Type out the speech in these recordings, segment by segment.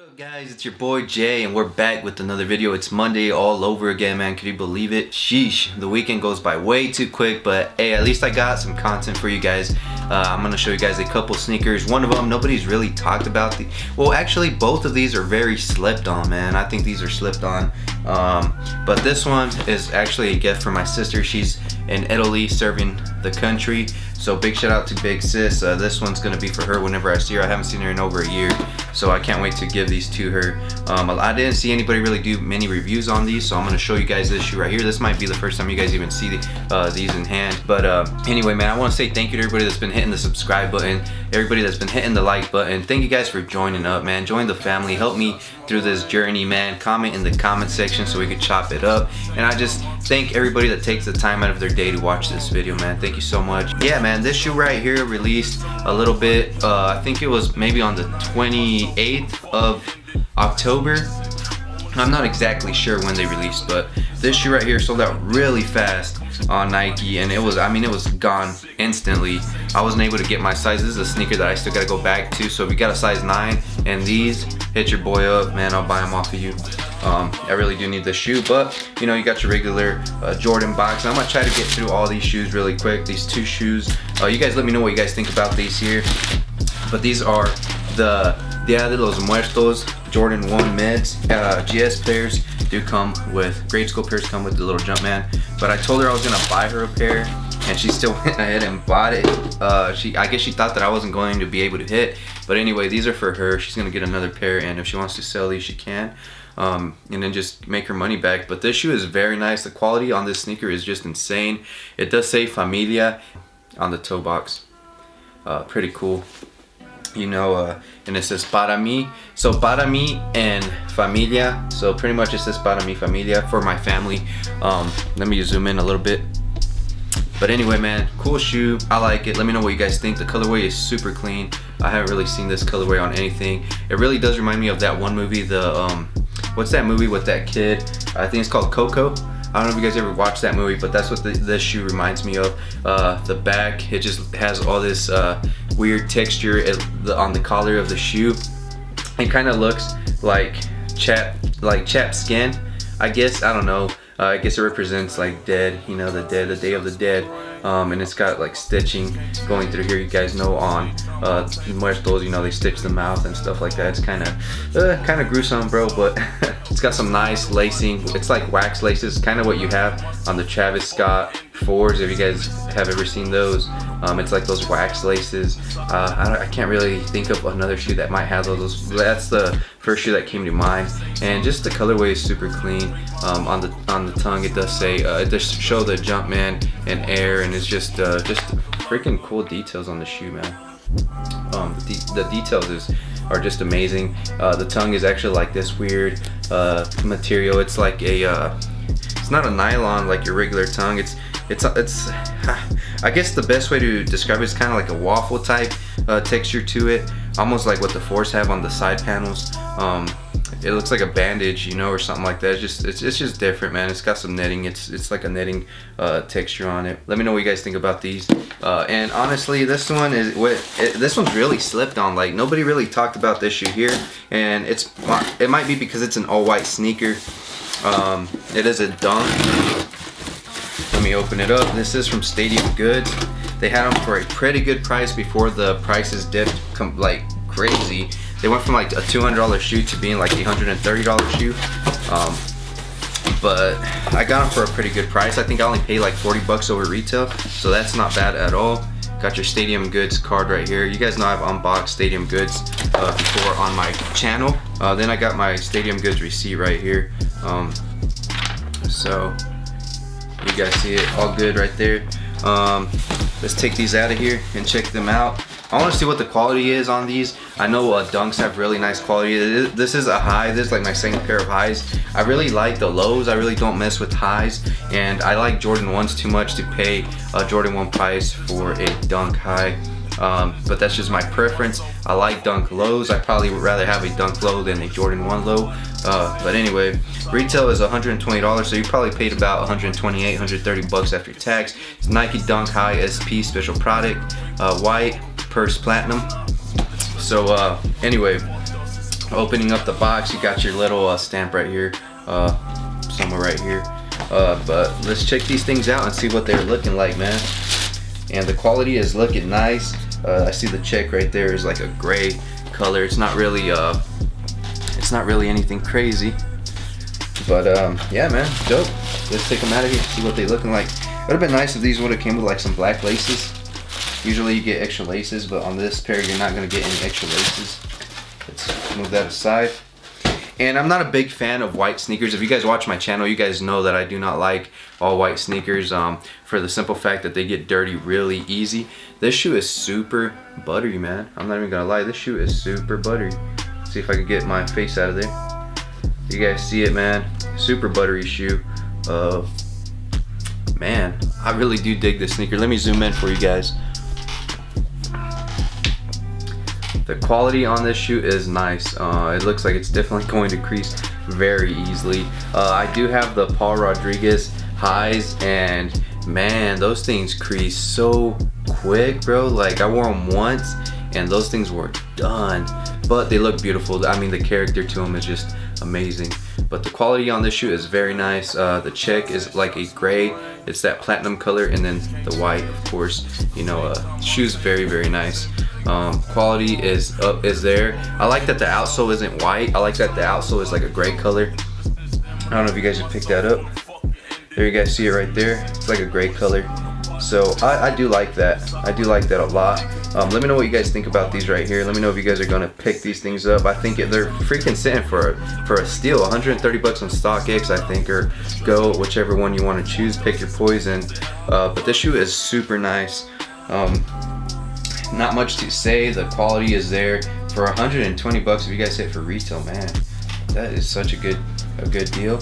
Up guys, it's your boy Jay and we're back with another video. It's Monday all over again, man. Can you believe it? Sheesh, the weekend goes by way too quick, but hey, at least I got some content for you guys. I'm gonna show you guys a couple sneakers. One of them nobody's really talked about. Well, actually both of these are very slept on, man. I think these are slept on, but this one is actually a gift from my sister. She's in Italy serving the country, so big shout out to big sis. This one's gonna be for her whenever I see her. I haven't seen her in over a year, so I can't wait to give these to her. I didn't see anybody really do many reviews on these, so I'm gonna show you guys this shoe right here. This might be the first time you guys even see these in hand, but anyway, man, I want to say thank you to everybody that's been hitting the subscribe button, everybody that's been hitting the like button. Thank you guys for joining up, man. Join the family, help me through this journey, man. Comment in the comment section so we could chop it up, and I just thank everybody that takes the time out of their day to watch this video, man. Thank you so much. Yeah, man, this shoe right here released a little bit, I think it was maybe on the 28th of October. I'm not exactly sure when they released, but this shoe right here sold out really fast on Nike, and it was gone instantly. I wasn't able to get my size. This is a sneaker that I still gotta go back to, so if you got a size 9 and these, hit your boy up, man. I'll buy them off of you. I really do need this shoe, but you know, you got your regular Jordan box. I'm gonna try to get through all these shoes really quick, these two shoes. You guys let me know what you guys think about these here, but these are the Dia de los Muertos Jordan 1 mids. GS pairs do come with, grade school pairs come with the little Jumpman, but I told her I was gonna buy her a pair and she still went ahead and bought it. I guess she thought that I wasn't going to be able to hit, but anyway, these are for her. She's gonna get another pair, and if she wants to sell these, she can, and then just make her money back. But this shoe is very nice. The quality on this sneaker is just insane. It does say Familia on the toe box. Pretty cool. You know, and it says para mí, so para mí and familia, so pretty much it says para mí familia, for my family. Let me zoom in a little bit, but anyway, man, cool shoe. I like it. Let me know what you guys think. The colorway is super clean. I haven't really seen this colorway on anything. It really does remind me of that one movie, the what's that movie with that kid? I think it's called Coco. I don't know if you guys ever watched that movie, but that's what this shoe reminds me of. The back, it just has all this weird texture on the collar of the shoe. It kind of looks like chapped skin, I guess. I don't know. I guess it represents like dead, you know, the Day of the Dead. And it's got like stitching going through here. You guys know on Muertos, you know, they stitch the mouth and stuff like that. It's kind of gruesome, bro, but it's got some nice lacing. It's like wax laces, kind of what you have on the Travis Scott 4s, if you guys have ever seen those. It's like those wax laces. I can't really think of another shoe that might have those. That's the first shoe that came to mind, and just the colorway is super clean. On the tongue, it does say it does show the Jumpman and Air, and it's just freaking cool details on the shoe, man. The details are just amazing. The tongue is actually like this weird material. It's like a it's not a nylon like your regular tongue. It's I guess the best way to describe it is kind of like a waffle type texture to it, almost like what the Force have on the side panels. It looks like a bandage, you know, or something like that. It's just different, man. It's got some netting. It's like a netting texture on it. Let me know what you guys think about these. And honestly, this one's really slipped on. Like, nobody really talked about this shoe here, and it might be because it's an all-white sneaker. It is a Dunk. Let me open it up. This is from Stadium Goods. They had them for a pretty good price before the prices dipped like crazy. They went from like a $200 shoe to being like a $130 shoe. But I got them for a pretty good price. I think I only paid like 40 bucks over retail, so that's not bad at all. Got your Stadium Goods card right here. You guys know I've unboxed Stadium Goods before on my channel. Then I got my Stadium Goods receipt right here. So you guys see it all good right there. Let's take these out of here and check them out. I want to see what the quality is on these. I know Dunks have really nice quality. This is a high. This is like my second pair of highs. I really like the lows. I really don't mess with highs, and I like Jordan 1s too much to pay a Jordan 1 price for a Dunk high. But that's just my preference. I like Dunk lows. I probably would rather have a Dunk low than a Jordan 1 low. But anyway, retail is $120, so you probably paid about 128, 130 bucks after tax. It's Nike Dunk High SP special product, white, purse platinum. So anyway, Opening up the box, you got your little stamp right here, somewhere right here. But let's check these things out and see what they're looking like, man. And the quality is looking nice. I see the check right there is like a gray color. It's not really anything crazy, but yeah, man, dope. Let's take them out of here, see what they're looking like. It would have been nice if these would have came with like some black laces. Usually you get extra laces, but on this pair you're not gonna get any extra laces. Let's move that aside. And I'm not a big fan of white sneakers. If you guys watch my channel, you guys know that I do not like all white sneakers, for the simple fact that they get dirty really easy. This shoe is super buttery, man. I'm not even gonna lie, this shoe is super buttery. Let's see if I can get my face out of there. You guys see it, man? Super buttery shoe. Man, I really do dig this sneaker. Let me zoom in for you guys. The quality on this shoe is nice. It looks like it's definitely going to crease very easily. I do have the Paul Rodriguez highs, and man, those things crease so quick, bro. Like, I wore them once and those things were done, but they look beautiful. I mean, the character to them is just amazing. But the quality on this shoe is very nice. The check is like a gray. It's that platinum color, and then the white, of course. You know, shoe's very nice. Quality is there. I like that the outsole isn't white. I like that the outsole is like a gray color. I don't know if you guys have picked that up. There, you guys see it right there. It's like a gray color. So I do like that. I do like that a lot. Let me know what you guys think about these right here. Let me know if you guys are gonna pick these things up. I think they're freaking sitting for a steal. 130 bucks on StockX, I think, or Go, whichever one you want to choose. Pick your poison. But this shoe is super nice. Not much to say. The quality is there. For 120 bucks, if you guys hit for retail, man, that is such a good deal.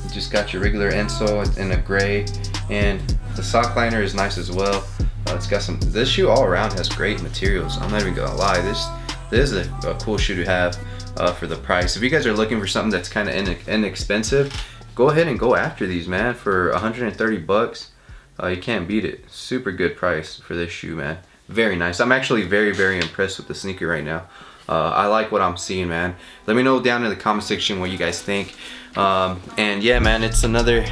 You just got your regular insole in a gray, and the sock liner is nice as well. It's got some. This shoe all around has great materials. I'm not even gonna lie. This is a cool shoe to have for the price. If you guys are looking for something that's kind of inexpensive, go ahead and go after these, man. For 130 bucks, you can't beat it. Super good price for this shoe, man. Very nice. I'm actually very impressed with the sneaker right now. I like what I'm seeing, man. Let me know down in the comment section what you guys think. And yeah, man, it's another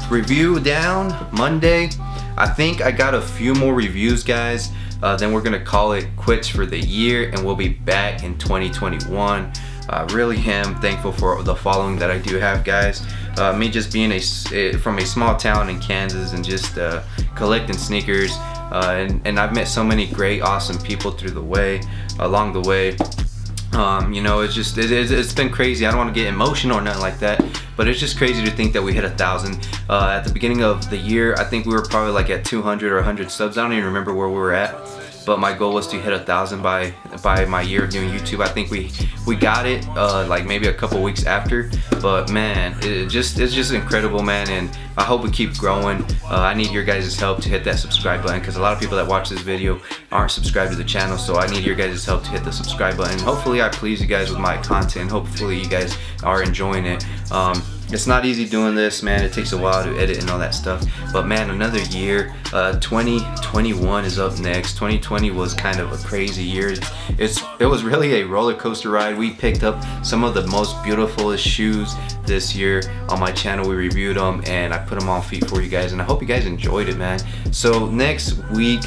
review down Monday. I think I got a few more reviews, guys. Then we're gonna call it quits for the year, and we'll be back in 2021. I really am thankful for the following that I do have, guys. Me just being from a small town in Kansas and just collecting sneakers, and I've met so many great, awesome people along the way. You know, it's been crazy. I don't want to get emotional or nothing like that, but it's just crazy to think that we hit 1,000 at the beginning of the year. I think we were probably like at 200 or 100 subs. I don't even remember where we were at, but my goal was to hit 1,000 by my year of doing YouTube. I think we got it like maybe a couple weeks after, but man, it's just incredible, man. And I hope we keep growing. I need your guys' help to hit that subscribe button, because a lot of people that watch this video aren't subscribed to the channel. So I need your guys' help to hit the subscribe button. Hopefully I please you guys with my content. Hopefully you guys are enjoying it. It's not easy doing this, man. It takes a while to edit and all that stuff, but man, another year. 2021 is up next. 2020 was kind of a crazy year. It was really a roller coaster ride. We picked up some of the most beautiful shoes this year on my channel. We reviewed them and I put them on feet for you guys, and I hope you guys enjoyed it, man. So next week,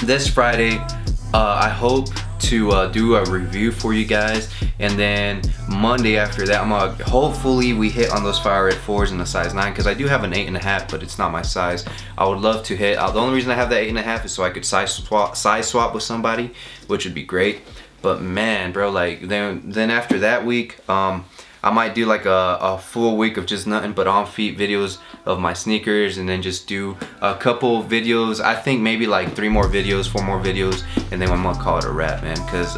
this Friday, I hope to do a review for you guys, and then Monday after that, hopefully we hit on those Fire Red 4s in the size 9, because I do have an 8.5, but it's not my size. I would love to hit. The only reason I have that 8.5 is so I could size swap with somebody, which would be great. But man, bro, like then after that week, I might do like a full week of just nothing but on feet videos of my sneakers, and then just do a couple videos. I think maybe like 4 more videos, and then I'm gonna call it a wrap, man. Cause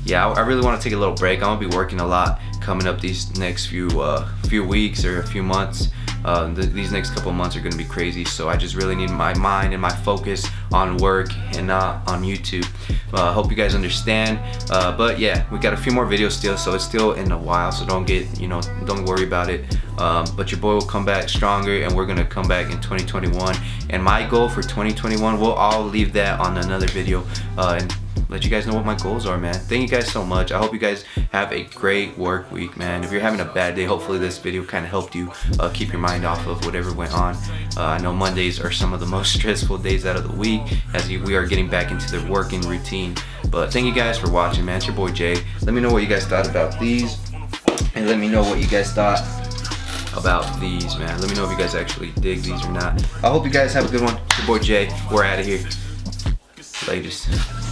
yeah, I really want to take a little break. I'm gonna be working a lot coming up these next few weeks or a few months. These next couple months are gonna be crazy, so I just really need my mind and my focus on work and not on YouTube. Hope you guys understand. But yeah, we got a few more videos still, so it's still in a while, so don't worry about it. But your boy will come back stronger, and we're gonna come back in 2021. And my goal for 2021, I'll leave that on another video. And let you guys know what my goals are, man. Thank you guys so much. I hope you guys have a great work week, man. If you're having a bad day, hopefully this video kind of helped you keep your mind off of whatever went on. I know Mondays are some of the most stressful days out of the week as we are getting back into the working routine. But thank you guys for watching, man. It's your boy Jay. Let me know what you guys thought about these, and let me know what you guys thought about these, man. Let me know if you guys actually dig these or not. I hope you guys have a good one. It's your boy Jay. We're out of here. Latest.